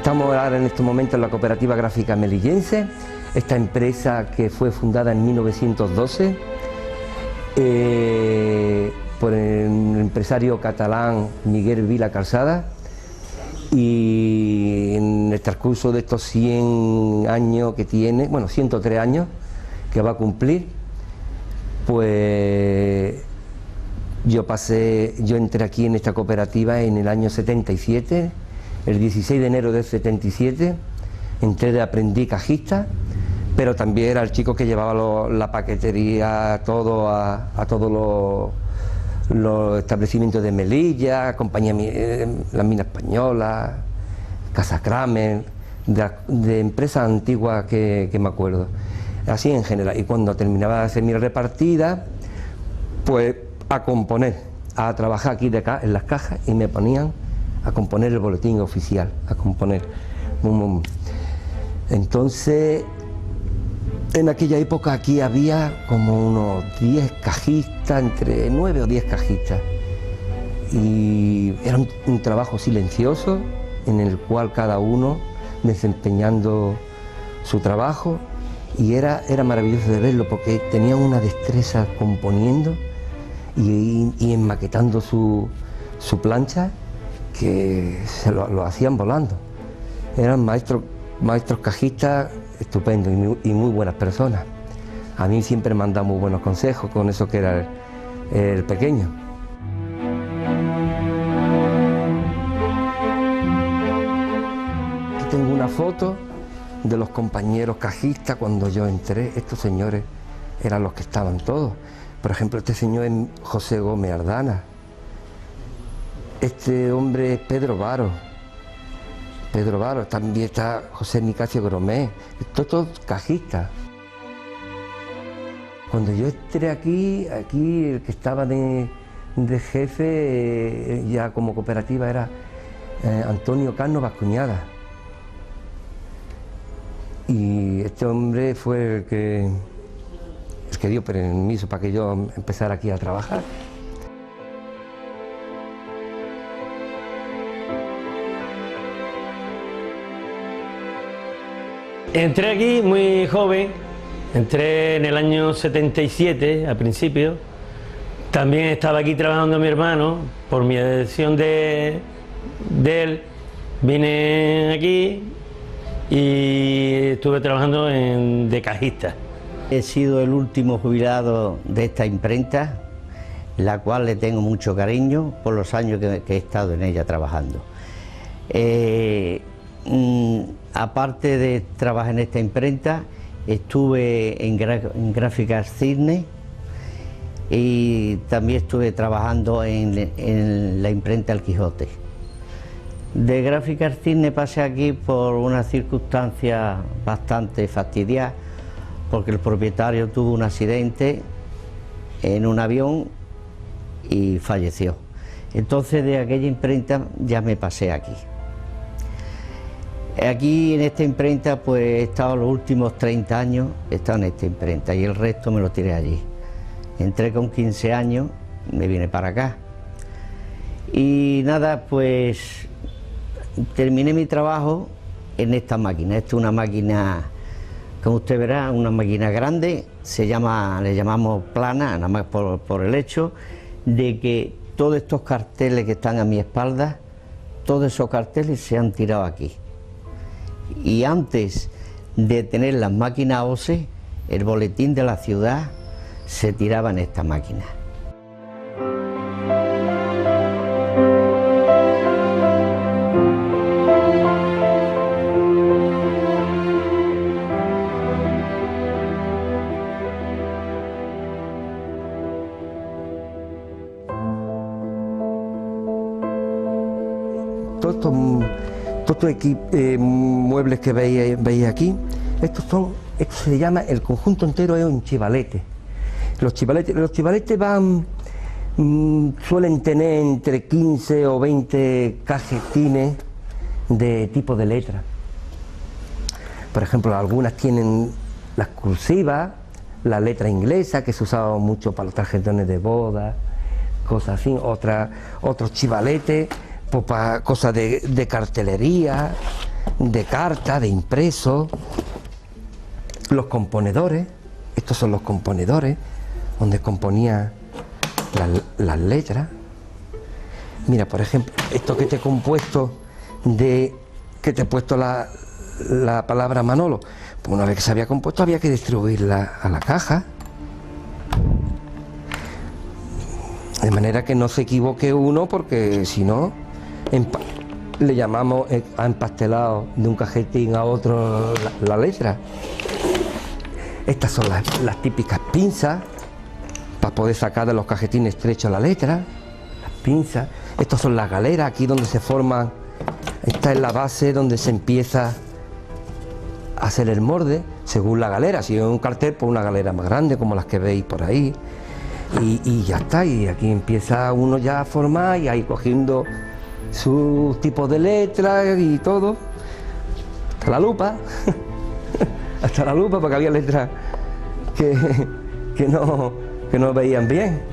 Estamos ahora en estos momentos en la Cooperativa Gráfica Melillense, esta empresa que fue fundada en 1912 por el empresario catalán Miguel Vila Calzada, y en el transcurso de estos 100 años que tiene, bueno, 103 años que va a cumplir, pues yo entré aquí en esta cooperativa en el año 77, el 16 de enero del 77, entré de aprendiz cajista, pero también era el chico que llevaba la paquetería a todos los establecimientos de Melilla, compañía, la Mina Española, Casa Kramer, de empresas antiguas que me acuerdo, así en general. Y cuando terminaba de hacer mi repartida, pues a componer, a trabajar aquí de acá en las cajas, y me ponían a componer el boletín oficial, a componer. Entonces, en aquella época aquí había como unos 10 cajistas, entre 9 o 10 cajistas, y era un trabajo silencioso en el cual cada uno desempeñando su trabajo, y era maravilloso de verlo porque tenían una destreza componiendo y enmaquetando su plancha, que se lo hacían volando. Eran maestros cajistas estupendos y muy buenas personas. A mí siempre me han dado muy buenos consejos con eso que era el pequeño. Aquí tengo una foto de los compañeros cajistas cuando yo entré. Estos señores eran los que estaban todos. Por ejemplo, este señor es José Gómez Ardana. Este hombre es Pedro Varo. También está José Nicasio Gromé, todos cajistas. Cuando yo entré aquí el que estaba de jefe ya como cooperativa era Antonio Cano Bascuñada. Y este hombre fue el que dio permiso para que yo empezara aquí a trabajar. Entré aquí muy joven, entré en el año 77 al principio. También estaba aquí trabajando mi hermano, por mi decisión de él, vine aquí y estuve trabajando de cajista. He sido el último jubilado de esta imprenta, la cual le tengo mucho cariño por los años que he estado en ella trabajando. Aparte de trabajar en esta imprenta, estuve en Gráficas Cisne y también estuve trabajando en la imprenta El Quijote. De Gráficas Cisne pasé aquí por una circunstancia bastante fastidiada, porque el propietario tuvo un accidente en un avión y falleció. Entonces de aquella imprenta ya me pasé aquí. Aquí en esta imprenta pues he estado los últimos 30 años, he estado en esta imprenta y el resto me lo tiré allí. Entré con 15 años, me vine para acá. Y nada, pues terminé mi trabajo en esta máquina. Esta es una máquina, como usted verá, una máquina grande, le llamamos plana, nada más por el hecho de que todos estos carteles que están a mi espalda, todos esos carteles se han tirado aquí. Y antes de tener las máquinas OCE, el boletín de la ciudad se tiraba en esta máquina. Todos estos muebles que veis aquí, esto se llama, el conjunto entero es un chivalete. Los chivaletes suelen tener entre 15 o 20 cajetines de tipo de letra. Por ejemplo, algunas tienen las cursivas, la letra inglesa, que se usaba mucho para los tarjetones de boda, cosas así. Otros chivaletes, pues para cosas de cartelería, de cartas, de impresos, los componedores, estos son los componedores, donde componía las letras. Mira, por ejemplo, esto que te he compuesto, que te he puesto la palabra Manolo, pues una vez que se había compuesto había que distribuirla a la caja, de manera que no se equivoque uno, porque si no, le llamamos a empastelado de un cajetín a otro la letra. Estas son las típicas pinzas para poder sacar de los cajetines estrechos la letra, las pinzas. Estas son las galeras, aquí donde se forman, esta es la base donde se empieza a hacer el molde según la galera. Si es un cartel, pues una galera más grande como las que veis por ahí, y ya está, y aquí empieza uno ya a formar y ahí cogiendo sus tipos de letras y todo, hasta la lupa, hasta la lupa, porque había letras que no veían bien.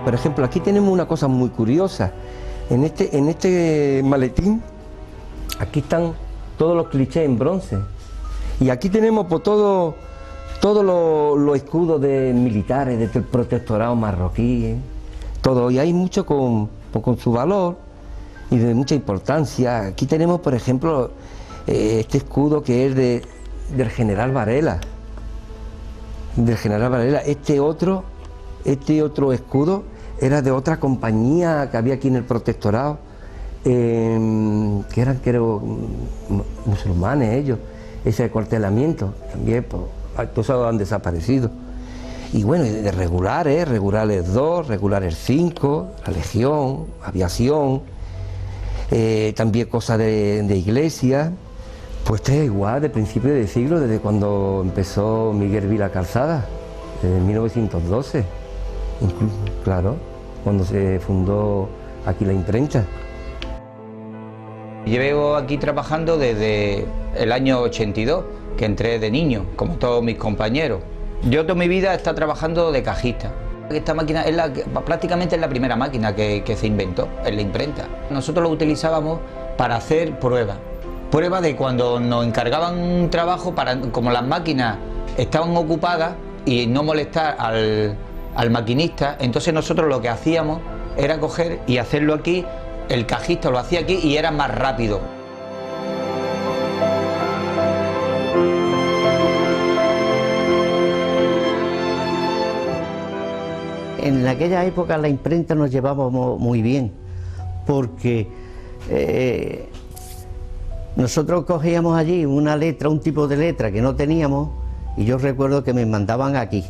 Por ejemplo, aquí tenemos una cosa muy curiosa. En este maletín, aquí están todos los clichés en bronce. Y aquí tenemos pues, todos los escudos de militares del protectorado marroquí, todo. Y hay mucho con su valor y de mucha importancia. Aquí tenemos, por ejemplo, este escudo que es del general Varela. Del general Varela. Este otro escudo era de otra compañía que había aquí en el protectorado, que eran, creo, musulmanes ellos, ese acuartelamiento, también, pues, todos han desaparecido. Y bueno, de regulares 2, regulares 5, la Legión, aviación, también cosas de iglesia, pues este es igual, de principio del siglo, desde cuando empezó Miguel Vila Calzada, desde 1912, incluso, claro, cuando se fundó aquí la imprenta. Llevo aquí trabajando desde el año 82, que entré de niño, como todos mis compañeros. Yo toda mi vida he estado trabajando de cajista. Esta máquina prácticamente es la primera máquina que se inventó en la imprenta. Nosotros lo utilizábamos para hacer pruebas de cuando nos encargaban un trabajo, como las máquinas estaban ocupadas y no molestar al maquinista, entonces nosotros lo que hacíamos era coger y hacerlo aquí, el cajista lo hacía aquí y era más rápido. En aquella época la imprenta nos llevábamos muy bien, porque nosotros cogíamos allí una letra, un tipo de letra que no teníamos, y yo recuerdo que me mandaban aquí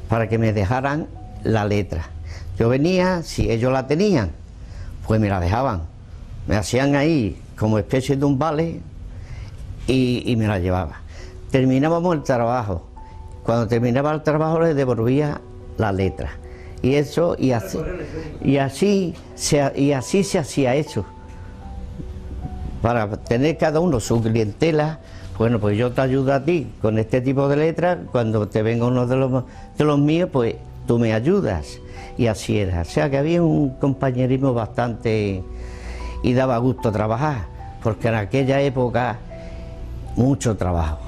para que me dejaran la letra. Yo venía, si ellos la tenían, pues me la dejaban, me hacían ahí como especie de un vale y me la llevaba. Terminábamos el trabajo, cuando terminaba el trabajo les devolvía la letra, y eso, y así se hacía eso, para tener cada uno su clientela. Bueno, pues yo te ayudo a ti con este tipo de letras, cuando te venga uno de los míos, pues tú me ayudas, y así era. O sea que había un compañerismo bastante, y daba gusto trabajar, porque en aquella época mucho trabajo.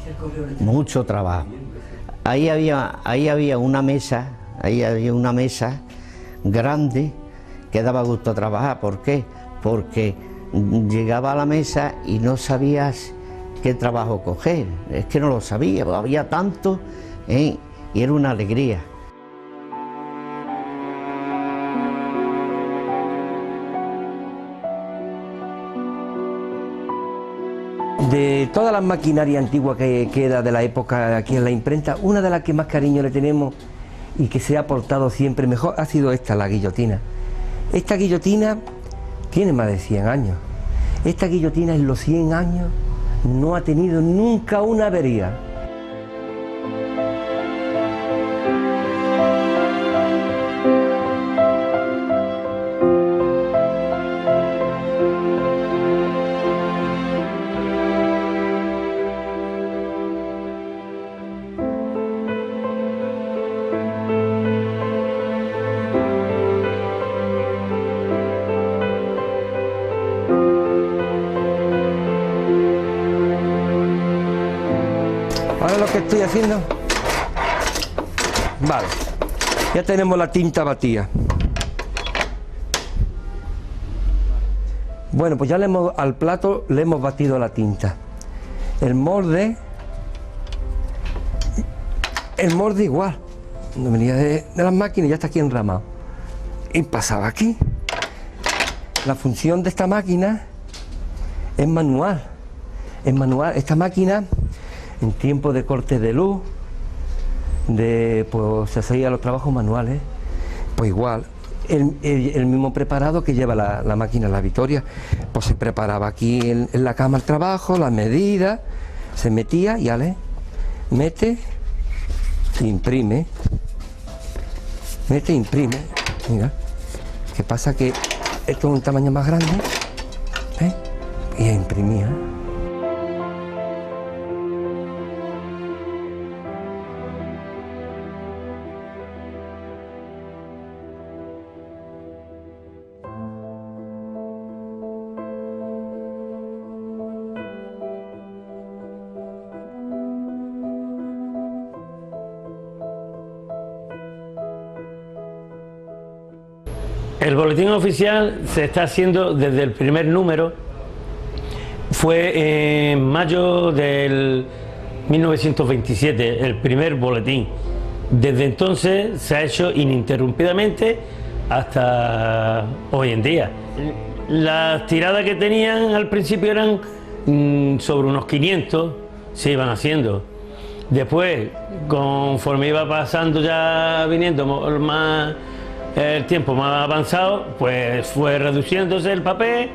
Ahí había una mesa, grande que daba gusto trabajar. ¿Por qué? Porque llegaba a la mesa y no sabías qué trabajo coger, es que no lo sabía, había tanto, y era una alegría. De todas las maquinarias antiguas que queda de la época aquí en la imprenta, una de las que más cariño le tenemos y que se ha portado siempre mejor ha sido esta, la guillotina. Esta guillotina tiene más de 100 años. Esta guillotina en los 100 años no ha tenido nunca una avería. Ahora lo que estoy haciendo. Vale. Ya tenemos la tinta batida. Bueno, pues ya al plato le hemos batido la tinta. El molde igual. No venía de las máquinas y ya está aquí enramado. Y pasaba aquí. La función de esta máquina es manual. Es manual. Esta máquina, en tiempo de corte de luz, pues se hacía los trabajos manuales. Pues igual, el mismo preparado que lleva la máquina, la Vitoria, pues se preparaba aquí en la cama el trabajo, las medidas, se metía y ale, mete, imprime. Mete, imprime. Mira, ¿qué pasa? Que esto es un tamaño más grande, ¿eh? Y imprimía. El boletín oficial se está haciendo desde el primer número, fue en mayo del 1927, el primer boletín. Desde entonces se ha hecho ininterrumpidamente hasta hoy en día. Las tiradas que tenían al principio eran sobre unos 500, se iban haciendo. Después, conforme iba pasando, ya viniendo más el tiempo más avanzado, pues fue reduciéndose el papel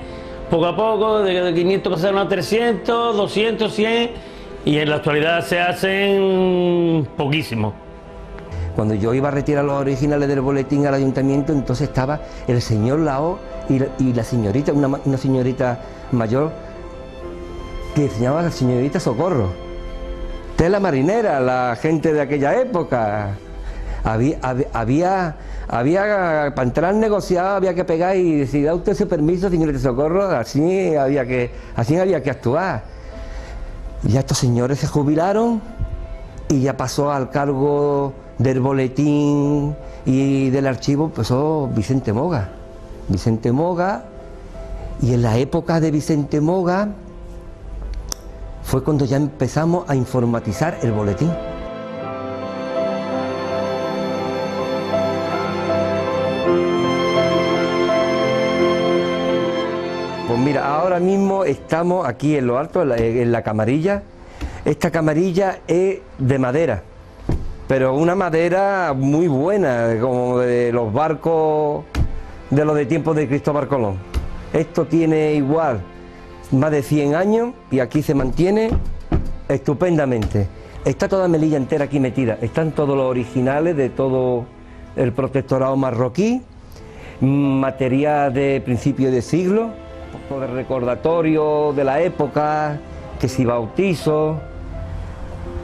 poco a poco, de 500 pasaron a 300, 200, 100 y en la actualidad se hacen poquísimos. Cuando yo iba a retirar los originales del boletín al ayuntamiento, entonces estaba el señor Lao y la señorita, una señorita mayor que se llamaba la señorita Socorro. Tela marinera, la gente de aquella época. Había para entrar al negociado había que pegar y decir, da usted ese permiso, señorita Socorro, así había que actuar. Ya estos señores se jubilaron y ya pasó al cargo del boletín y del archivo, pues Vicente Moga. Vicente Moga, y en la época de Vicente Moga fue cuando ya empezamos a informatizar el boletín. Pues mira, ahora mismo estamos aquí en lo alto, en la camarilla. Esta camarilla es de madera, pero una madera muy buena, como de los barcos de los de tiempos de Cristóbal Colón. Esto tiene igual más de 100 años y aquí se mantiene estupendamente. Está toda Melilla entera aquí metida, están todos los originales de todo el protectorado marroquí, material de principio de siglo, de recordatorio de la época, que si bautizo,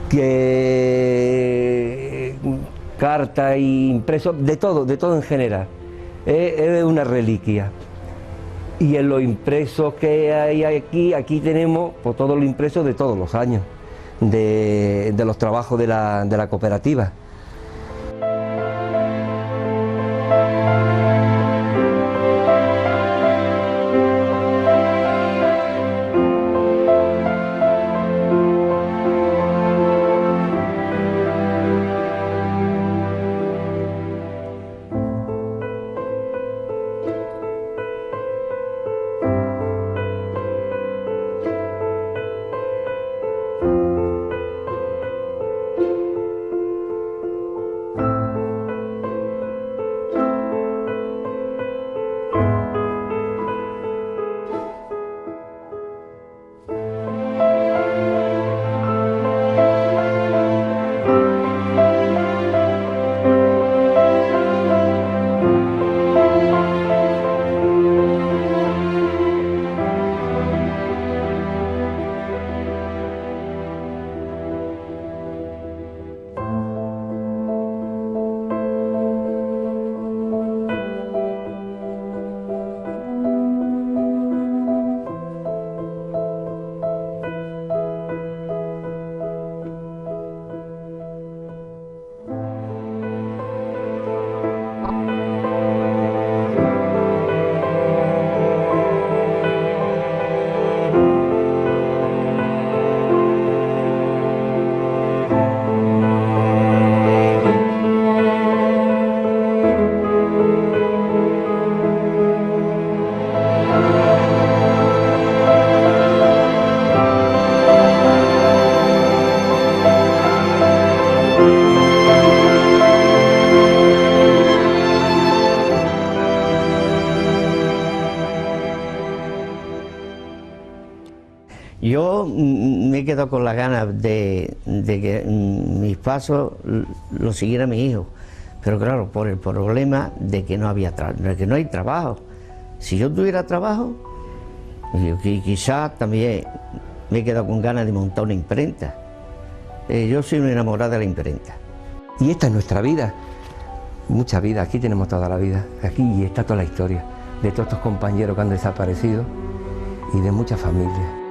que carta y impreso, de todo en general. Es una reliquia. Y en los impresos que hay aquí tenemos pues, todo lo impreso de todos los años, de los trabajos de la cooperativa. quedado con las ganas de que mis pasos lo siguiera mi hijo, pero claro, por el problema de que no hay trabajo. Si yo tuviera trabajo, quizás también me he quedado con ganas de montar una imprenta. Yo soy una enamorada de la imprenta. Y esta es nuestra vida, mucha vida, aquí tenemos toda la vida, aquí está toda la historia de todos estos compañeros que han desaparecido y de muchas familias.